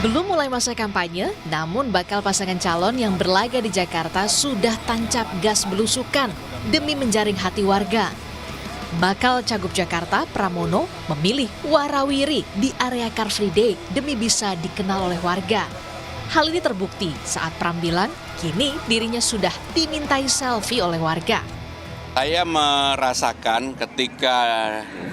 Belum mulai masa kampanye, namun bakal pasangan calon yang berlaga di Jakarta sudah tancap gas belusukan demi menjaring hati warga. Bakal Cagup Jakarta, Pramono, memilih warawiri di area Car Free Day demi bisa dikenal oleh warga. Hal ini terbukti saat Pram bilang kini dirinya sudah dimintai selfie oleh warga. Saya merasakan ketika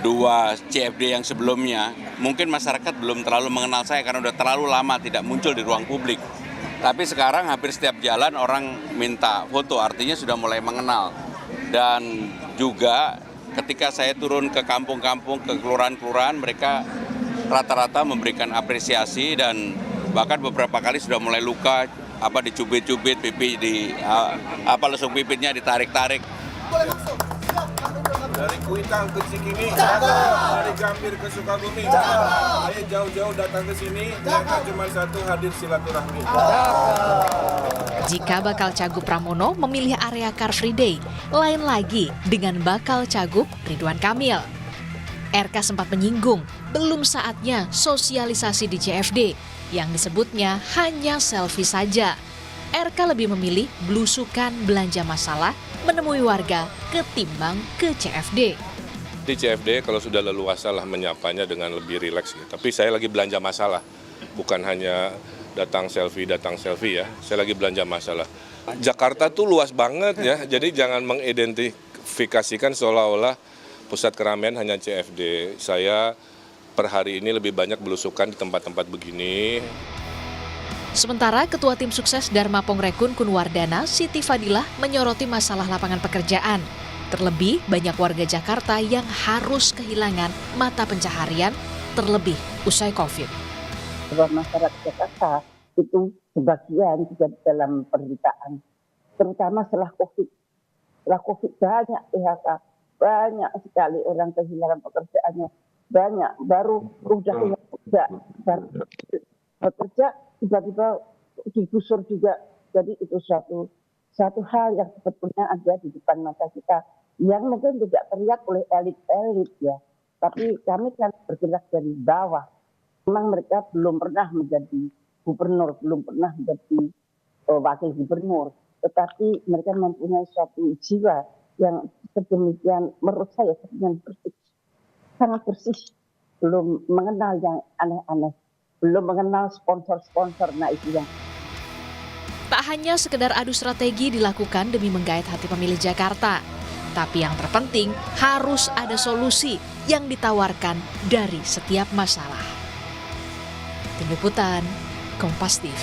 dua CFD yang sebelumnya, mungkin masyarakat belum terlalu mengenal saya karena udah terlalu lama tidak muncul di ruang publik. Tapi sekarang hampir setiap jalan orang minta foto, artinya sudah mulai mengenal. Dan juga ketika saya turun ke kampung-kampung, ke kelurahan-kelurahan, mereka rata-rata memberikan apresiasi dan bahkan beberapa kali sudah mulai luka, dicubit-cubit, pipi lesung pipitnya ditarik-tarik. Dari Kuitang ke Cikini, dari Gambir ke Sukabumi, saya jauh-jauh datang ke sini, ternyata cuma satu, hadir silaturahmi. Jika bakal Cagup Pramono memilih area Car Free Day, lain lagi dengan bakal Cagup Ridwan Kamil. RK sempat menyinggung, belum saatnya sosialisasi di CFD, yang disebutnya hanya selfie saja. RK lebih memilih belusukan belanja masalah menemui warga ketimbang ke CFD. Di CFD kalau sudah leluasa lah menyapanya dengan lebih rileks. Tapi saya lagi belanja masalah, bukan hanya datang selfie ya. Saya lagi belanja masalah. Jakarta tuh luas banget ya, jadi jangan mengidentifikasikan seolah-olah pusat keramaian hanya CFD. Saya per hari ini lebih banyak belusukan di tempat-tempat begini. Sementara Ketua Tim Sukses Dharma Pongrekun Kunwardana, Siti Fadilah, menyoroti masalah lapangan pekerjaan. Terlebih banyak warga Jakarta yang harus kehilangan mata pencaharian, terlebih usai COVID. Bahwa masyarakat Jakarta itu sebagian juga dalam penderitaan, terutama setelah COVID. Setelah COVID banyak PHK, banyak sekali orang kehilangan pekerjaannya, banyak baru udah bekerja tiba-tiba digusur juga. Jadi itu satu hal yang sebetulnya ada di depan mata kita yang mungkin tidak terlihat oleh elit-elit ya. Tapi kami kan bergerak dari bawah. Memang mereka belum pernah menjadi gubernur, belum pernah menjadi wakil gubernur. Tetapi mereka mempunyai suatu jiwa yang sedemikian, menurut saya sedemikian bersih. Sangat bersih. Belum mengenal yang aneh-aneh. Belum mengenal sponsor-sponsor, nah itu yang. Tak hanya sekedar adu strategi dilakukan demi menggait hati pemilih Jakarta, tapi yang terpenting harus ada solusi yang ditawarkan dari setiap masalah. Tim Liputan, Kompas TV.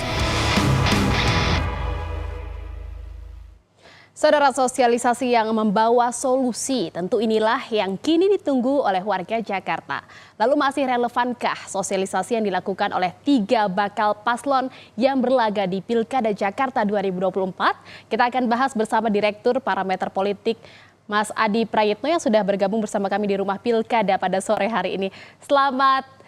Saudara, sosialisasi yang membawa solusi tentu inilah yang kini ditunggu oleh warga Jakarta. Lalu masih relevankah sosialisasi yang dilakukan oleh 3 bakal paslon yang berlaga di Pilkada Jakarta 2024? Kita akan bahas bersama Direktur Parameter Politik Mas Adi Prayitno yang sudah bergabung bersama kami di Rumah Pilkada pada sore hari ini. Selamat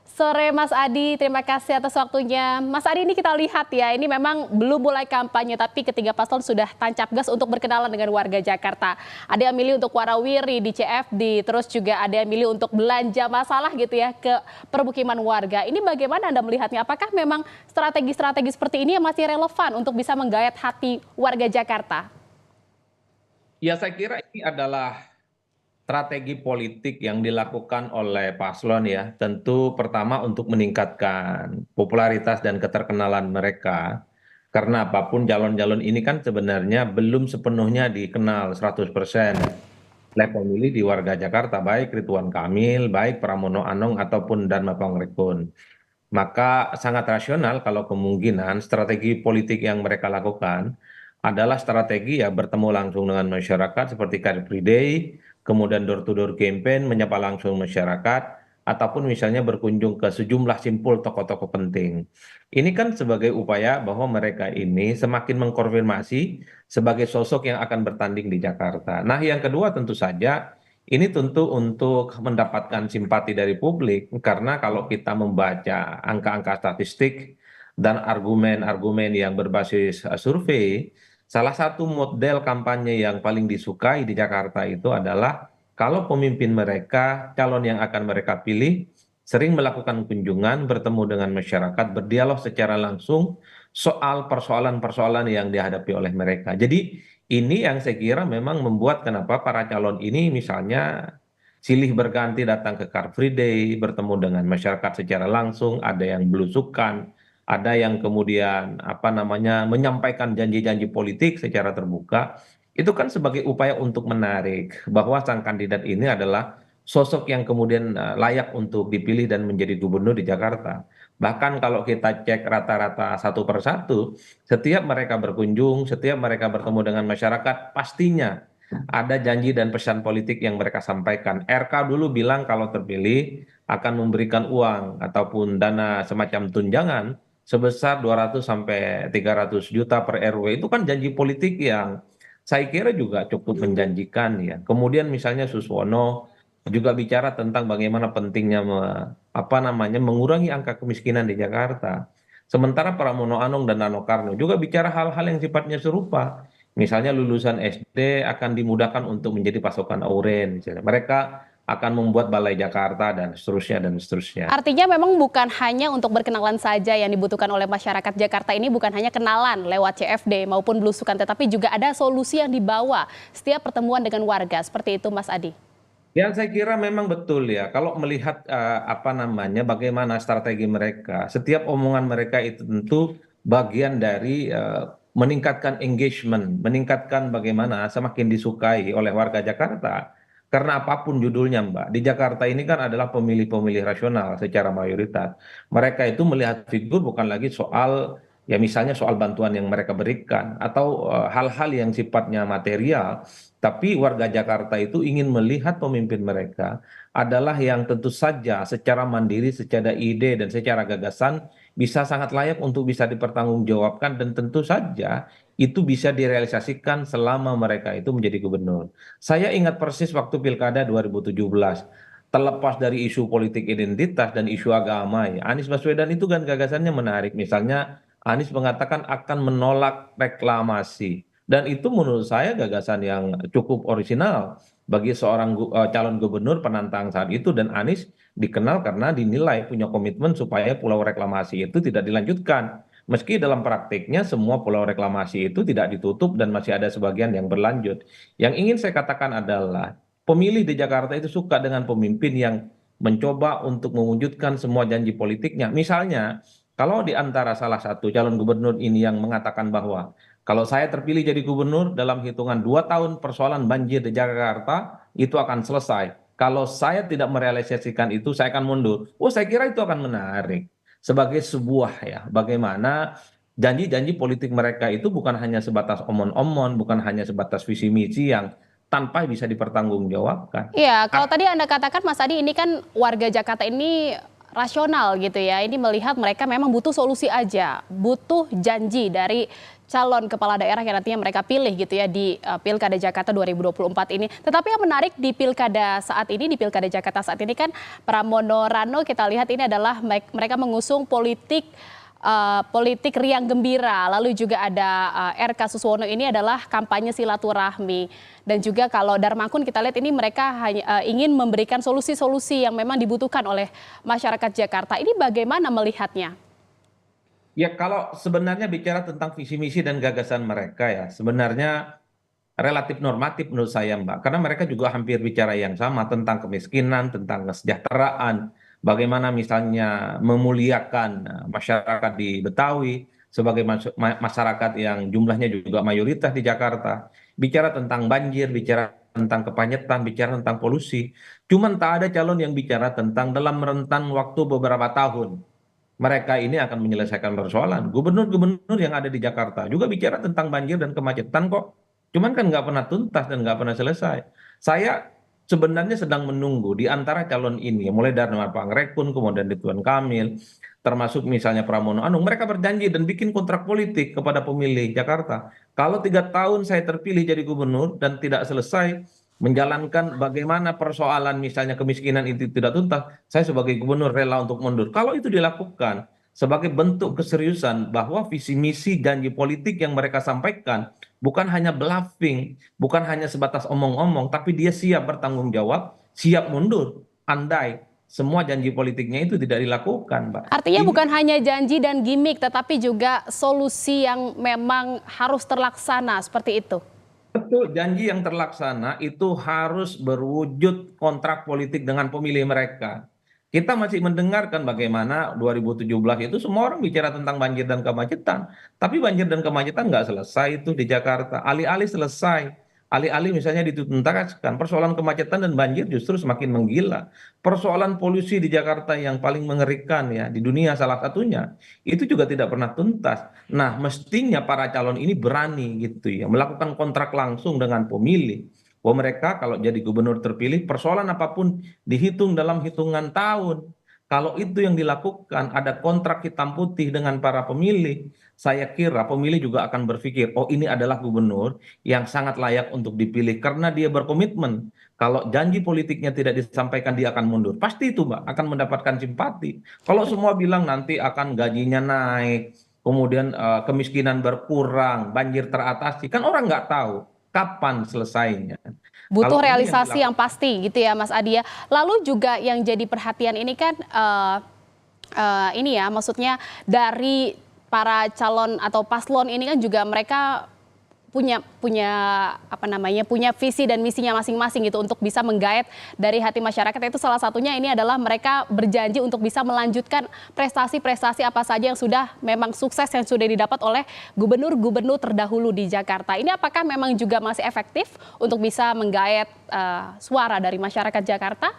sore Mas Adi, terima kasih atas waktunya. Mas Adi, ini kita lihat ya, ini memang belum mulai kampanye, tapi ketiga paslon sudah tancap gas untuk berkenalan dengan warga Jakarta. Ada yang milih untuk warawiri di CFD, terus juga ada yang milih untuk belanja masalah gitu ya ke permukiman warga. Ini bagaimana Anda melihatnya? Apakah memang strategi-strategi seperti ini yang masih relevan untuk bisa menggayat hati warga Jakarta? Ya, saya kira ini adalah strategi politik yang dilakukan oleh paslon ya, tentu pertama untuk meningkatkan popularitas dan keterkenalan mereka. Karena apapun calon-calon ini kan sebenarnya belum sepenuhnya dikenal 100% oleh pemilih di warga Jakarta, baik Ridwan Kamil, baik Pramono Anung ataupun Dharma Pongrekun. Maka sangat rasional kalau kemungkinan strategi politik yang mereka lakukan adalah strategi ya bertemu langsung dengan masyarakat seperti Car Free Day, kemudian door to door campaign menyapa langsung masyarakat, ataupun misalnya berkunjung ke sejumlah simpul tokoh-tokoh penting. Ini kan sebagai upaya bahwa mereka ini semakin mengkonfirmasi sebagai sosok yang akan bertanding di Jakarta. Nah, yang kedua tentu saja ini tentu untuk mendapatkan simpati dari publik, karena kalau kita membaca angka-angka statistik dan argumen-argumen yang berbasis survei, salah satu model kampanye yang paling disukai di Jakarta itu adalah kalau pemimpin mereka, calon yang akan mereka pilih, sering melakukan kunjungan, bertemu dengan masyarakat, berdialog secara langsung soal persoalan-persoalan yang dihadapi oleh mereka. Jadi ini yang saya kira memang membuat kenapa para calon ini misalnya silih berganti datang ke Car Free Day, bertemu dengan masyarakat secara langsung, ada yang belusukan, ada yang kemudian apa namanya menyampaikan janji-janji politik secara terbuka. Itu kan sebagai upaya untuk menarik bahwa sang kandidat ini adalah sosok yang kemudian layak untuk dipilih dan menjadi gubernur di Jakarta. Bahkan kalau kita cek rata-rata satu persatu, setiap mereka berkunjung, setiap mereka bertemu dengan masyarakat, pastinya ada janji dan pesan politik yang mereka sampaikan. RK dulu bilang kalau terpilih akan memberikan uang ataupun dana semacam tunjangan sebesar 200 sampai 300 juta per RW. Itu kan janji politik yang saya kira juga cukup menjanjikan ya. Kemudian misalnya Suswono juga bicara tentang bagaimana pentingnya apa namanya mengurangi angka kemiskinan di Jakarta. Sementara Pramono Anung dan Rano Karno juga bicara hal-hal yang sifatnya serupa. Misalnya lulusan SD akan dimudahkan untuk menjadi pasokan auren, misalnya. Mereka akan membuat balai Jakarta dan seterusnya dan seterusnya. Artinya memang bukan hanya untuk berkenalan saja yang dibutuhkan oleh masyarakat Jakarta ini, bukan hanya kenalan lewat CFD maupun belusukan, tetapi juga ada solusi yang dibawa setiap pertemuan dengan warga. Seperti itu Mas Adi. Ya, saya kira memang betul ya. Kalau melihat apa namanya, bagaimana strategi mereka, setiap omongan mereka itu tentu bagian dari meningkatkan engagement, meningkatkan bagaimana semakin disukai oleh warga Jakarta. Karena apapun judulnya, Mbak, di Jakarta ini kan adalah pemilih-pemilih rasional secara mayoritas. Mereka itu melihat figur bukan lagi soal ya misalnya soal bantuan yang mereka berikan atau hal-hal yang sifatnya material, tapi warga Jakarta itu ingin melihat pemimpin mereka adalah yang tentu saja secara mandiri, secara ide dan secara gagasan bisa sangat layak untuk bisa dipertanggungjawabkan dan tentu saja itu bisa direalisasikan selama mereka itu menjadi gubernur. Saya ingat persis waktu Pilkada 2017, terlepas dari isu politik identitas dan isu agama ya, Anies Baswedan itu kan gagasannya menarik. Misalnya Anies mengatakan akan menolak reklamasi. Dan itu menurut saya gagasan yang cukup orisinal bagi seorang calon gubernur penantang saat itu. Dan Anies dikenal karena dinilai punya komitmen supaya pulau reklamasi itu tidak dilanjutkan. Meski dalam praktiknya semua pulau reklamasi itu tidak ditutup dan masih ada sebagian yang berlanjut. Yang ingin saya katakan adalah pemilih di Jakarta itu suka dengan pemimpin yang mencoba untuk mewujudkan semua janji politiknya. Misalnya, kalau di antara salah satu calon gubernur ini yang mengatakan bahwa kalau saya terpilih jadi gubernur dalam hitungan 2 tahun persoalan banjir di Jakarta itu akan selesai. Kalau saya tidak merealisasikan itu, saya akan mundur. Oh, saya kira itu akan menarik sebagai sebuah ya, bagaimana janji-janji politik mereka itu bukan hanya sebatas omon-omon, bukan hanya sebatas visi misi yang tanpa bisa dipertanggungjawabkan. Iya, kalau tadi Anda katakan Mas Adi ini kan warga Jakarta ini rasional gitu ya. Ini melihat mereka memang butuh solusi aja, butuh janji dari calon kepala daerah yang nantinya mereka pilih gitu ya di Pilkada Jakarta 2024 ini. Tetapi yang menarik di Pilkada saat ini, di Pilkada Jakarta saat ini kan Pramono Rano kita lihat ini adalah mereka mengusung politik riang gembira, lalu juga ada RK Suswono ini adalah kampanye silaturahmi, dan juga kalau Darmakun kita lihat ini mereka hanya ingin memberikan solusi-solusi yang memang dibutuhkan oleh masyarakat Jakarta. Ini bagaimana melihatnya? Ya, kalau sebenarnya bicara tentang visi misi dan gagasan mereka ya sebenarnya relatif normatif menurut saya, Mbak, karena mereka juga hampir bicara yang sama tentang kemiskinan, tentang kesejahteraan. Bagaimana misalnya memuliakan masyarakat di Betawi sebagai masyarakat yang jumlahnya juga mayoritas di Jakarta. Bicara tentang banjir, bicara tentang kepanyetan, bicara tentang polusi. Cuman tak ada calon yang bicara tentang dalam rentan waktu beberapa tahun mereka ini akan menyelesaikan persoalan. Gubernur-gubernur yang ada di Jakarta juga bicara tentang banjir dan kemacetan kok. Cuman kan nggak pernah tuntas dan nggak pernah selesai. Saya sebenarnya sedang menunggu di antara calon ini, mulai dari Pak Pangrekun, kemudian Ridwan Kamil, termasuk misalnya Pramono Anung, mereka berjanji dan bikin kontrak politik kepada pemilih Jakarta. Kalau 3 tahun saya terpilih jadi gubernur dan tidak selesai menjalankan bagaimana persoalan misalnya kemiskinan itu tidak tuntas, saya sebagai gubernur rela untuk mundur. Kalau itu dilakukan sebagai bentuk keseriusan bahwa visi misi janji politik yang mereka sampaikan bukan hanya bluffing, bukan hanya sebatas omong-omong, tapi dia siap bertanggung jawab, siap mundur, andai semua janji politiknya itu tidak dilakukan, Mbak. Artinya Ini bukan hanya janji dan gimmick, tetapi juga solusi yang memang harus terlaksana seperti itu. betul, janji yang terlaksana itu harus berwujud kontrak politik dengan pemilih mereka. Kita masih mendengarkan bagaimana 2017 itu semua orang bicara tentang banjir dan kemacetan. Tapi banjir dan kemacetan nggak selesai itu di Jakarta. Alih-alih selesai. Alih-alih misalnya dituntaskan, persoalan kemacetan dan banjir justru semakin menggila. Persoalan polusi di Jakarta yang paling mengerikan ya di dunia salah satunya, itu juga tidak pernah tuntas. Nah, mestinya para calon ini berani gitu ya, melakukan kontrak langsung dengan pemilih. Bahwa mereka kalau jadi gubernur terpilih, persoalan apapun dihitung dalam hitungan tahun. Kalau itu yang dilakukan, ada kontrak hitam putih dengan para pemilih, saya kira pemilih juga akan berpikir, oh ini adalah gubernur yang sangat layak untuk dipilih karena dia berkomitmen. Kalau janji politiknya tidak disampaikan, dia akan mundur. Pasti itu, Mbak, akan mendapatkan simpati. Kalau semua bilang nanti akan gajinya naik, kemudian kemiskinan berkurang, banjir teratasi, kan orang nggak tahu kapan selesainya. Butuh Kalau ini yang realisasi dilakukan, yang pasti gitu ya Mas Adia. Lalu juga yang jadi perhatian ini kan ini ya maksudnya dari para calon atau paslon ini kan juga mereka punya punya apa namanya punya visi dan misinya masing-masing gitu untuk bisa menggait dari hati masyarakat. Itu salah satunya ini adalah mereka berjanji untuk bisa melanjutkan prestasi-prestasi apa saja yang sudah memang sukses yang sudah didapat oleh gubernur-gubernur terdahulu di Jakarta. Ini apakah memang juga masih efektif untuk bisa menggait suara dari masyarakat Jakarta?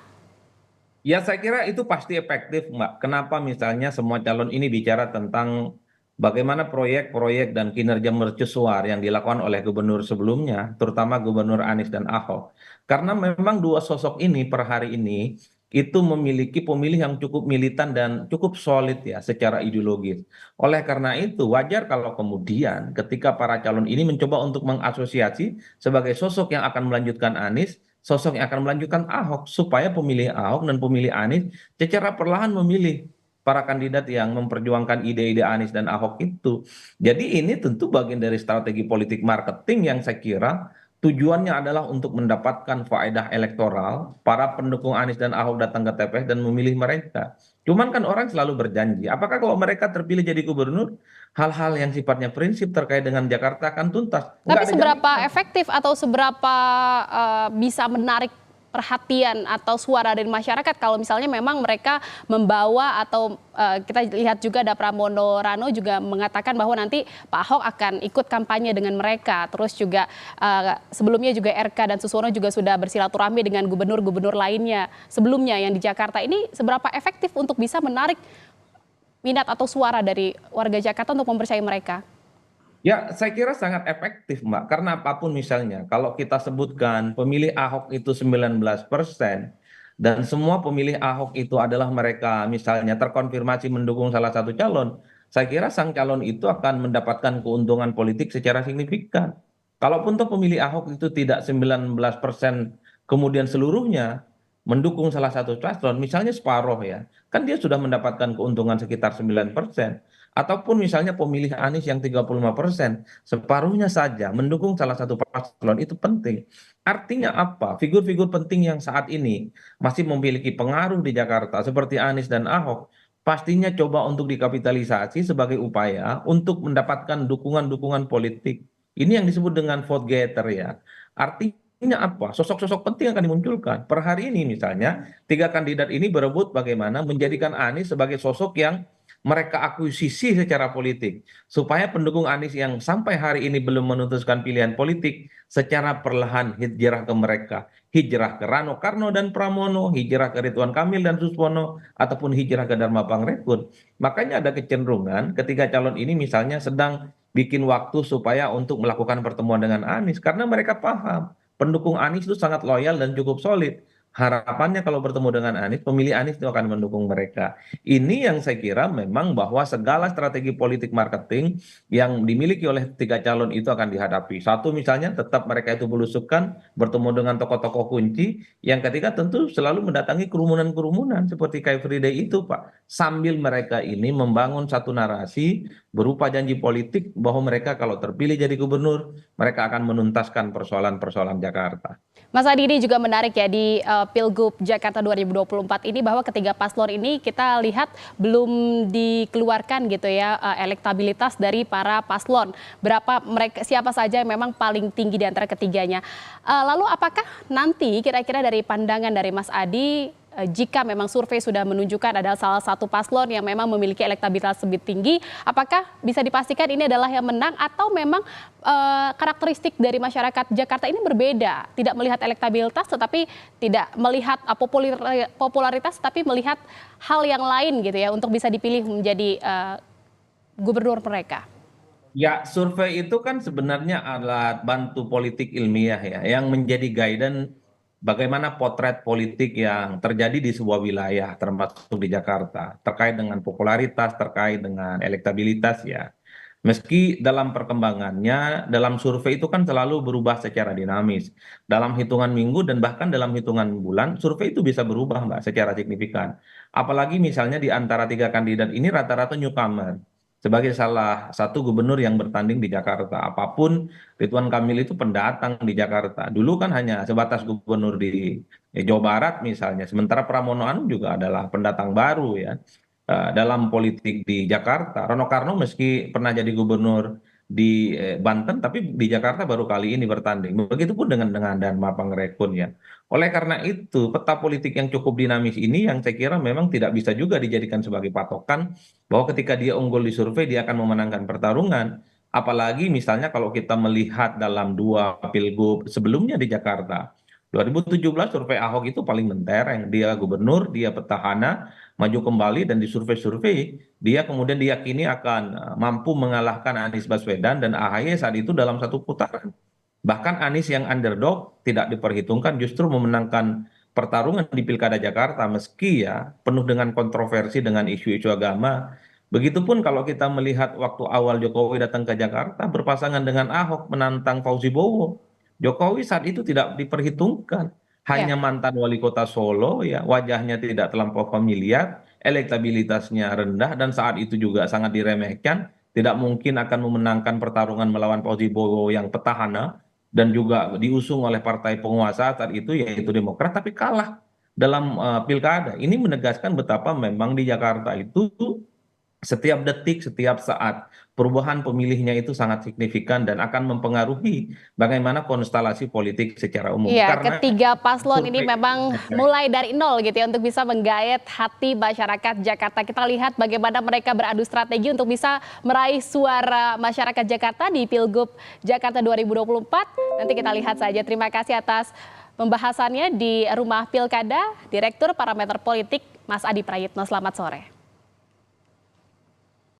ya saya kira itu pasti efektif, Mbak. Kenapa misalnya semua calon ini bicara tentang bagaimana proyek-proyek dan kinerja mercusuar yang dilakukan oleh gubernur sebelumnya, terutama Gubernur Anies dan Ahok. Karena memang dua sosok ini per hari ini itu memiliki pemilih yang cukup militan dan cukup solid ya secara ideologis. Oleh karena itu wajar kalau kemudian ketika para calon ini mencoba untuk mengasosiasi sebagai sosok yang akan melanjutkan Anies, sosok yang akan melanjutkan Ahok supaya pemilih Ahok dan pemilih Anies secara perlahan memilih para kandidat yang memperjuangkan ide-ide Anies dan Ahok itu. Jadi ini tentu bagian dari strategi politik marketing yang saya kira tujuannya adalah untuk mendapatkan faedah elektoral, para pendukung Anies dan Ahok datang ke TPS dan memilih mereka. Cuman kan orang selalu berjanji, apakah kalau mereka terpilih jadi gubernur, hal-hal yang sifatnya prinsip terkait dengan Jakarta akan tuntas? Nggak Tapi ada seberapa jaminan. efektif atau seberapa bisa menarik perhatian atau suara dari masyarakat kalau misalnya memang mereka membawa atau kita lihat juga ada Pramono Rano juga mengatakan bahwa nanti Pak Ahok akan ikut kampanye dengan mereka. Terus juga sebelumnya juga RK dan Suswono juga sudah bersilaturahmi dengan gubernur-gubernur lainnya sebelumnya yang di Jakarta. Ini seberapa efektif untuk bisa menarik minat atau suara dari warga Jakarta untuk mempercayai mereka? Ya, saya kira sangat efektif, Mbak. Karena apapun misalnya, kalau kita sebutkan pemilih Ahok itu 19% dan semua pemilih Ahok itu adalah mereka misalnya terkonfirmasi mendukung salah satu calon, saya kira sang calon itu akan mendapatkan keuntungan politik secara signifikan. Kalaupun toh pemilih Ahok itu tidak 19% kemudian seluruhnya mendukung salah satu calon, misalnya separuh ya, kan dia sudah mendapatkan keuntungan sekitar 9%. Ataupun misalnya pemilih Anies yang 35%, separuhnya saja mendukung salah satu paslon itu penting. Artinya apa? Figur-figur penting yang saat ini masih memiliki pengaruh di Jakarta seperti Anies dan Ahok, pastinya coba untuk dikapitalisasi sebagai upaya untuk mendapatkan dukungan-dukungan politik. Ini yang disebut dengan vote getter ya. Artinya apa? Sosok-sosok penting akan dimunculkan. Per hari ini misalnya, tiga kandidat ini berebut bagaimana menjadikan Anies sebagai sosok yang mereka akuisisi secara politik supaya pendukung Anies yang sampai hari ini belum memutuskan pilihan politik secara perlahan hijrah ke mereka, hijrah ke Rano Karno dan Pramono, hijrah ke Ridwan Kamil dan Suswono, ataupun hijrah ke Dharma Pangrekun. Makanya ada kecenderungan ketika calon ini misalnya sedang bikin waktu supaya untuk melakukan pertemuan dengan Anies karena mereka paham pendukung Anies itu sangat loyal dan cukup solid. Harapannya kalau bertemu dengan Anies, pemilih Anies itu akan mendukung mereka. Ini yang saya kira memang bahwa segala strategi politik marketing yang dimiliki oleh tiga calon itu akan dihadapi. Satu misalnya tetap mereka itu belusukan bertemu dengan tokoh-tokoh kunci. Yang ketiga tentu selalu mendatangi kerumunan-kerumunan seperti Car Free Day itu, Pak. sambil mereka ini membangun satu narasi berupa janji politik bahwa mereka kalau terpilih jadi gubernur, mereka akan menuntaskan persoalan-persoalan Jakarta. Mas Adi, ini juga menarik ya di Pilgub Jakarta 2024 ini, bahwa ketiga paslon ini kita lihat belum dikeluarkan gitu ya elektabilitas dari para paslon. Berapa mereka, siapa saja yang memang paling tinggi di antara ketiganya. Lalu apakah nanti kira-kira dari pandangan dari Mas Adi, jika memang survei sudah menunjukkan adalah salah satu paslon yang memang memiliki elektabilitas lebih tinggi, apakah bisa dipastikan ini adalah yang menang, atau memang karakteristik dari masyarakat Jakarta ini berbeda, tidak melihat elektabilitas tetapi tidak melihat popularitas, tapi melihat hal yang lain gitu ya untuk bisa dipilih menjadi gubernur mereka? Ya, survei itu kan sebenarnya alat bantu politik ilmiah ya, yang menjadi guidance bagaimana potret politik yang terjadi di sebuah wilayah, termasuk di Jakarta, terkait dengan popularitas, terkait dengan elektabilitas ya. Meski dalam perkembangannya, dalam survei itu kan selalu berubah secara dinamis. Dalam hitungan minggu dan bahkan dalam hitungan bulan, survei itu bisa berubah, Mbak, secara signifikan. Apalagi misalnya di antara tiga kandidat ini rata-rata newcomer. Sebagai salah satu gubernur yang bertanding di Jakarta, apapun Ridwan Kamil itu pendatang di Jakarta. Dulu kan hanya sebatas gubernur di Jawa Barat misalnya. Sementara Pramono Anung juga adalah pendatang baru ya dalam politik di Jakarta. Rano Karno meski pernah jadi gubernur di Banten, tapi di Jakarta baru kali ini bertanding. Begitupun dengan Dharma Pangrekun ya. Oleh karena itu, peta politik yang cukup dinamis ini yang saya kira memang tidak bisa juga dijadikan sebagai patokan bahwa ketika dia unggul di survei dia akan memenangkan pertarungan. Apalagi misalnya kalau kita melihat dalam dua pilgub sebelumnya di Jakarta. 2017 survei Ahok itu paling mentereng. Dia gubernur, dia petahana, maju kembali, dan di survei-survei dia kemudian diyakini akan mampu mengalahkan Anies Baswedan dan AHY saat itu dalam satu putaran. Bahkan Anies yang underdog tidak diperhitungkan justru memenangkan pertarungan di Pilkada Jakarta meski ya penuh dengan kontroversi dengan isu-isu agama. Begitupun kalau kita melihat waktu awal Jokowi datang ke Jakarta berpasangan dengan Ahok menantang Fauzi Bowo. Jokowi saat itu tidak diperhitungkan. Hanya mantan wali kota Solo ya, wajahnya tidak terlampau familiar, elektabilitasnya rendah dan saat itu juga sangat diremehkan. Tidak mungkin akan memenangkan pertarungan melawan Fauzi Bowo yang petahana dan juga diusung oleh partai penguasa saat itu yaitu Demokrat, tapi kalah dalam pilkada. Ini menegaskan betapa memang di Jakarta itu setiap detik, setiap saat perubahan pemilihnya itu sangat signifikan dan akan mempengaruhi bagaimana konstelasi politik secara umum. Iya, Karena ketiga paslon ini memang mulai dari nol gitu ya untuk bisa menggayat hati masyarakat Jakarta. Kita lihat bagaimana mereka beradu strategi untuk bisa meraih suara masyarakat Jakarta di Pilgub Jakarta 2024. Nanti kita lihat saja. Terima kasih atas pembahasannya di Rumah Pilkada, Direktur Parameter Politik Mas Adi Prayitno. Selamat sore.